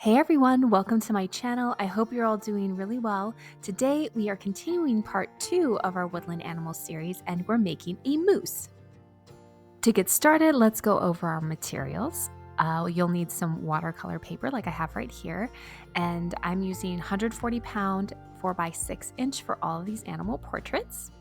Hey everyone, welcome to my channel. I hope you're all doing really well. Today we are continuing part 2 of our Woodland Animals series and we're making a moose. To get started, let's go over our materials. You'll need some watercolor paper like I have right here, and I'm using 140-pound 4x6" for all of these animal portraits.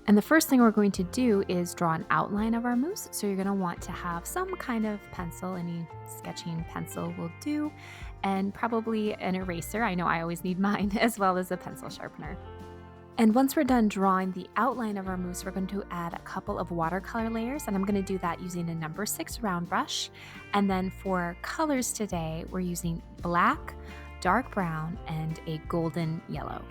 And the first thing we're going to do is draw an outline of our moose. So you're going to want to have some kind of pencil, any sketching pencil will do, and probably an eraser. I know I always need mine, as well as a pencil sharpener. And once we're done drawing the outline of our moose, we're going to add a couple of watercolor layers, and I'm going to do that using a number 6 round brush. And then for colors today, we're using black, dark brown, and a golden yellow.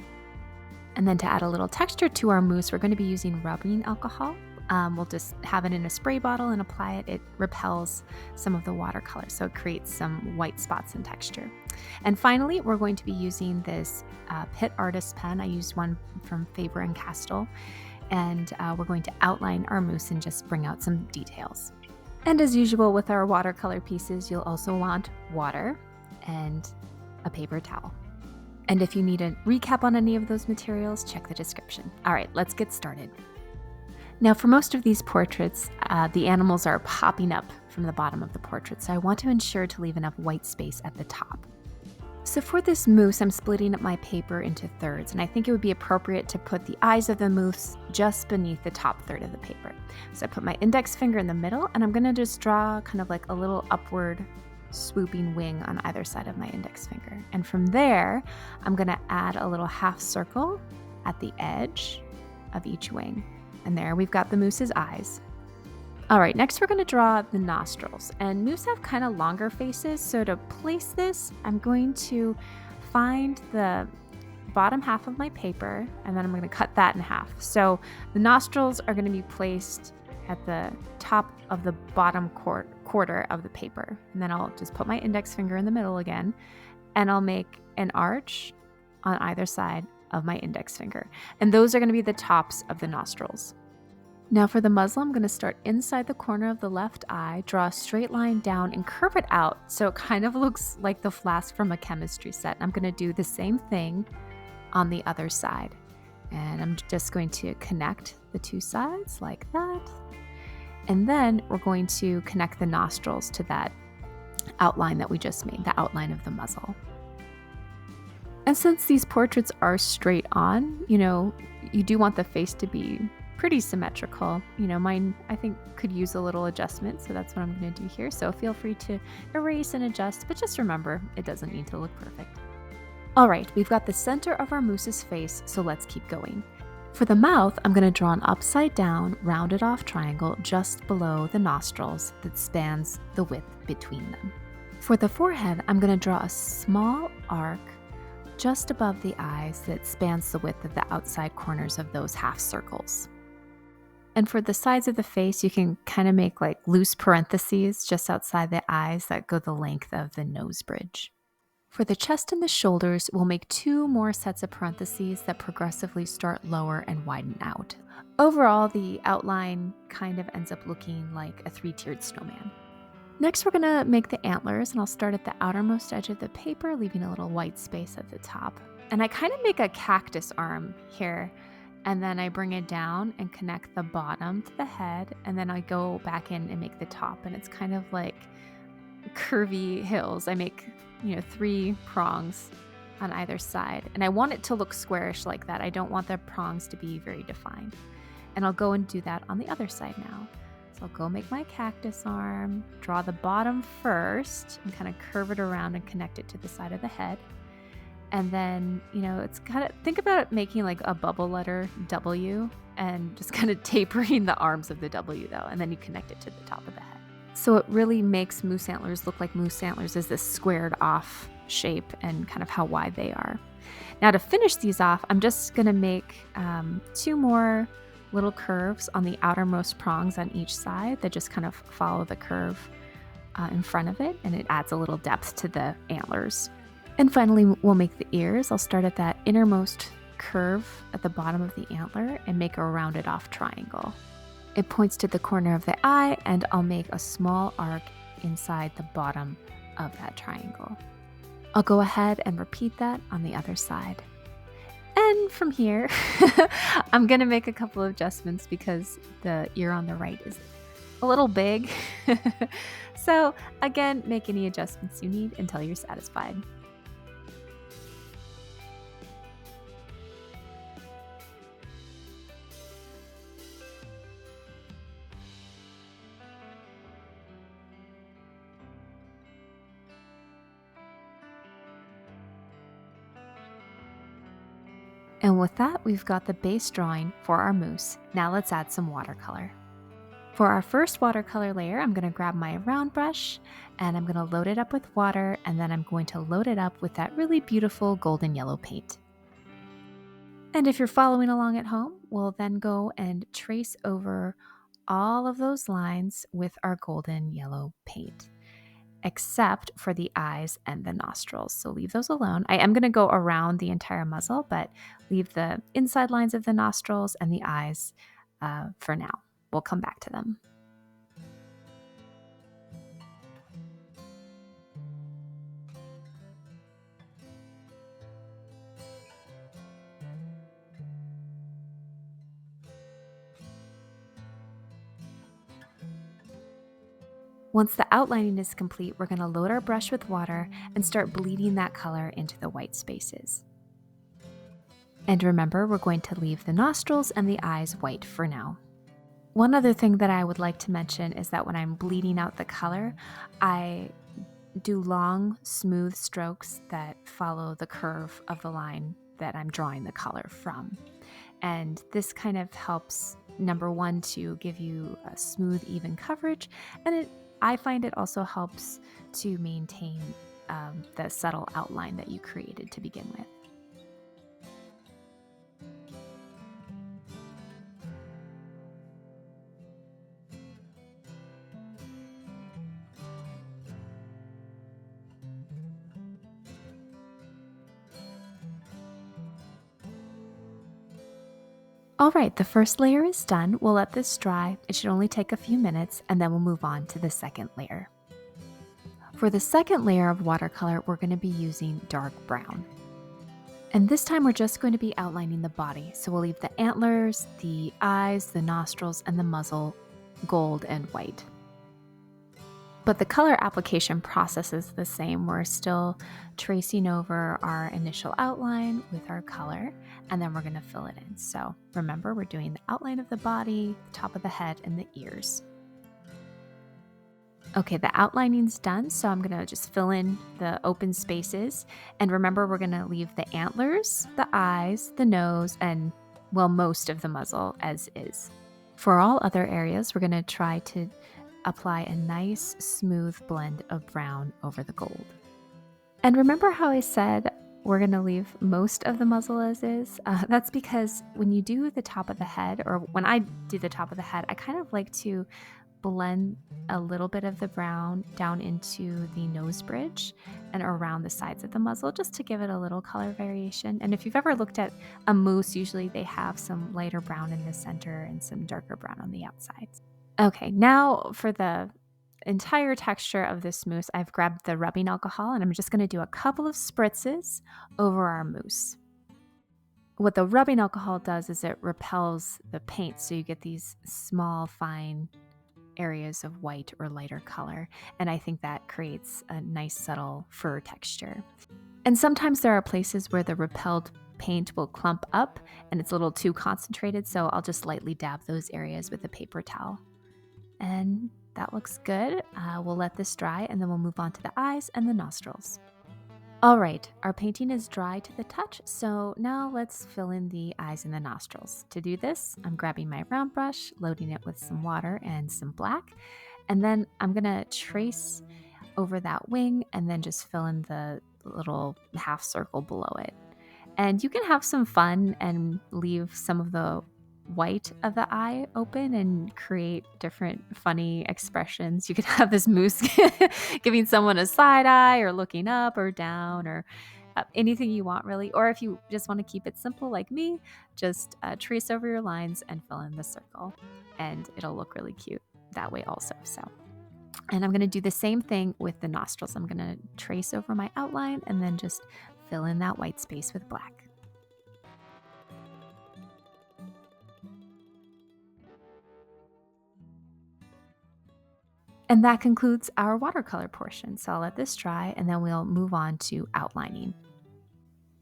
And then to add a little texture to our mousse, we're going to be using rubbing alcohol. We'll just have it in a spray bottle and apply it. It repels some of the watercolor, so it creates some white spots and texture. And finally, we're going to be using this Pitt Artist pen. I used one from Faber and Castell, and we're going to outline our mousse and just bring out some details. And as usual with our watercolor pieces, you'll also want water and a paper towel. And if you need a recap on any of those materials, check the description. All right, let's get started. Now for most of these portraits, the animals are popping up from the bottom of the portrait, so I want to ensure to leave enough white space at the top. So for this moose, I'm splitting up my paper into thirds, and I think it would be appropriate to put the eyes of the moose just beneath the top third of the paper. So I put my index finger in the middle, and I'm gonna just draw kind of like a little upward swooping wing on either side of my index finger. And from there, I'm gonna add a little half circle at the edge of each wing. And there we've got the moose's eyes. All right, next we're gonna draw the nostrils. And moose have kind of longer faces, so to place this, I'm going to find the bottom half of my paper, and then I'm gonna cut that in half. So the nostrils are gonna be placed at the top of the bottom quarter of the paper. And then I'll just put my index finger in the middle again, and I'll make an arch on either side of my index finger. And those are going to be the tops of the nostrils. Now for the muzzle, I'm going to start inside the corner of the left eye, draw a straight line down and curve it out so it kind of looks like the flask from a chemistry set. I'm going to do the same thing on the other side. And I'm just going to connect the two sides like that. And then we're going to connect the nostrils to that outline that we just made, the outline of the muzzle. And since these portraits are straight on, you do want the face to be pretty symmetrical. Mine, I think, could use a little adjustment, so that's what I'm going to do here. So feel free to erase and adjust, but just remember, it doesn't need to look perfect. All right, we've got the center of our moose's face, so let's keep going. For the mouth, I'm going to draw an upside down, rounded off triangle just below the nostrils that spans the width between them. For the forehead, I'm going to draw a small arc just above the eyes that spans the width of the outside corners of those half circles. And for the sides of the face, you can kind of make like loose parentheses just outside the eyes that go the length of the nose bridge. For the chest and the shoulders, we'll make 2 more sets of parentheses that progressively start lower and widen out. Overall, the outline kind of ends up looking like a 3-tiered snowman. Next, we're gonna make the antlers, and I'll start at the outermost edge of the paper, leaving a little white space at the top. And I kind of make a cactus arm here, and then I bring it down and connect the bottom to the head, and then I go back in and make the top, and it's kind of like curvy hills. I make 3 prongs on either side, and I want it to look squarish like that. I don't want the prongs to be very defined. And I'll go and do that on the other side now. So I'll go make my cactus arm, draw the bottom first, and kind of curve it around and connect it to the side of the head. And then, it's kind of, think about it making like a bubble letter W, and just kind of tapering the arms of the W though, and then you connect it to the top of the head. So it really makes moose antlers look like moose antlers as this squared off shape and kind of how wide they are. Now to finish these off, I'm just going to make 2 more little curves on the outermost prongs on each side that just kind of follow the curve in front of it, and it adds a little depth to the antlers. And finally, we'll make the ears. I'll start at that innermost curve at the bottom of the antler and make a rounded off triangle. It points to the corner of the eye, and I'll make a small arc inside the bottom of that triangle. I'll go ahead and repeat that on the other side. And from here, I'm gonna make a couple of adjustments because the ear on the right is a little big. So again, make any adjustments you need until you're satisfied. And with that, we've got the base drawing for our moose. Now let's add some watercolor. For our first watercolor layer, I'm going to grab my round brush and I'm going to load it up with water, and then I'm going to load it up with that really beautiful golden yellow paint. And if you're following along at home, we'll then go and trace over all of those lines with our golden yellow paint, except for the eyes and the nostrils. So leave those alone. I am going to go around the entire muzzle, but leave the inside lines of the nostrils and the eyes for now. We'll come back to them. Once the outlining is complete, we're going to load our brush with water and start bleeding that color into the white spaces. And remember, we're going to leave the nostrils and the eyes white for now. One other thing that I would like to mention is that when I'm bleeding out the color, I do long, smooth strokes that follow the curve of the line that I'm drawing the color from. And this kind of helps, number one, to give you a smooth, even coverage, and I find it also helps to maintain the subtle outline that you created to begin with. All right, the first layer is done. We'll let this dry. It should only take a few minutes, and then we'll move on to the second layer. For the second layer of watercolor, we're going to be using dark brown. And this time we're just going to be outlining the body. So we'll leave the antlers, the eyes, the nostrils, and the muzzle gold and white. But the color application process is the same. We're still tracing over our initial outline with our color, and then we're going to fill it in. So remember, we're doing the outline of the body, the top of the head, and the ears. Okay, the outlining's done, so I'm going to just fill in the open spaces. And remember, we're going to leave the antlers, the eyes, the nose, and, well, most of the muzzle as is. For all other areas, we're going to try to apply a nice, smooth blend of brown over the gold. And remember how I said we're going to leave most of the muzzle as is? That's because when you do the top of the head, or when I do the top of the head, I kind of like to blend a little bit of the brown down into the nose bridge and around the sides of the muzzle, just to give it a little color variation. And if you've ever looked at a moose, usually they have some lighter brown in the center and some darker brown on the outsides. Okay, now for the entire texture of this mousse, I've grabbed the rubbing alcohol and I'm just going to do a couple of spritzes over our mousse. What the rubbing alcohol does is it repels the paint, so you get these small, fine areas of white or lighter color, and I think that creates a nice, subtle fur texture. And sometimes there are places where the repelled paint will clump up and it's a little too concentrated, so I'll just lightly dab those areas with a paper towel. And that looks good. We'll let this dry, and then we'll move on to the eyes and the nostrils. All right, our painting is dry to the touch, so now let's fill in the eyes and the nostrils. To do this, I'm grabbing my round brush, loading it with some water and some black, and then I'm gonna trace over that wing and then just fill in the little half circle below it. And you can have some fun and leave some of the white of the eye open and create different funny expressions. You could have this moose giving someone a side eye or looking up or down, or anything you want really. Or if you just want to keep it simple like me, just trace over your lines and fill in the circle, and it'll look really cute that way also. So And I'm going to do the same thing with the nostrils. I'm going to trace over my outline and then just fill in that white space with black. And that concludes our watercolor portion. So I'll let this dry and then we'll move on to outlining.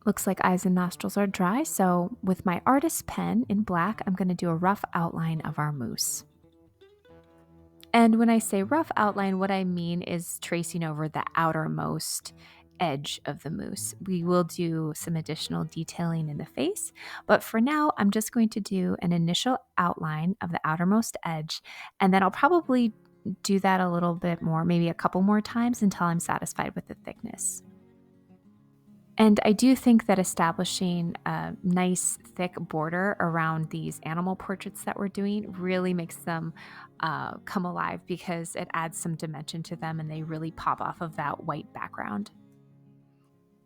Looks like eyes and nostrils are dry, so with my artist pen in black, I'm going to do a rough outline of our moose. And when I say rough outline, what I mean is tracing over the outermost edge of the moose. We will do some additional detailing in the face, but for now, I'm just going to do an initial outline of the outermost edge, and then I'll probably do that a little bit more, maybe a couple more times until I'm satisfied with the thickness. And I do think that establishing a nice thick border around these animal portraits that we're doing really makes them come alive, because it adds some dimension to them and they really pop off of that white background.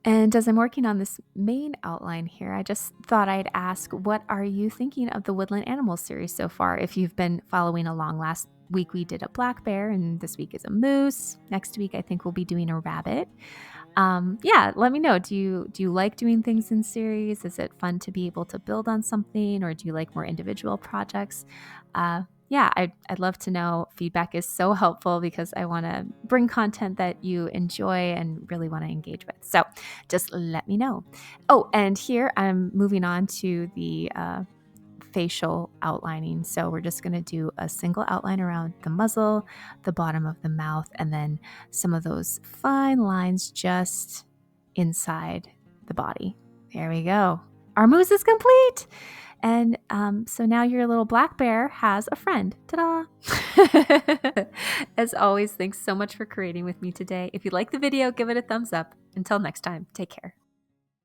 And as I'm working on this main outline here, I just thought I'd ask, what are you thinking of the Woodland Animals series so far? If you've been following along, last week we did a black bear and this week is a moose. Next week I think we'll be doing a rabbit. Yeah, let me know. Do you like doing things in series? Is it fun to be able to build on something, or do you like more individual projects? Yeah, I'd love to know. Feedback is so helpful because I want to bring content that you enjoy and really want to engage with. So just let me know. Oh, and here I'm moving on to the facial outlining. So we're just going to do a single outline around the muzzle, the bottom of the mouth, and then some of those fine lines just inside the body. There we go. Our moose is complete. And so now your little black bear has a friend. Ta-da! As always, thanks so much for creating with me today. If you like the video, give it a thumbs up. Until next time, take care.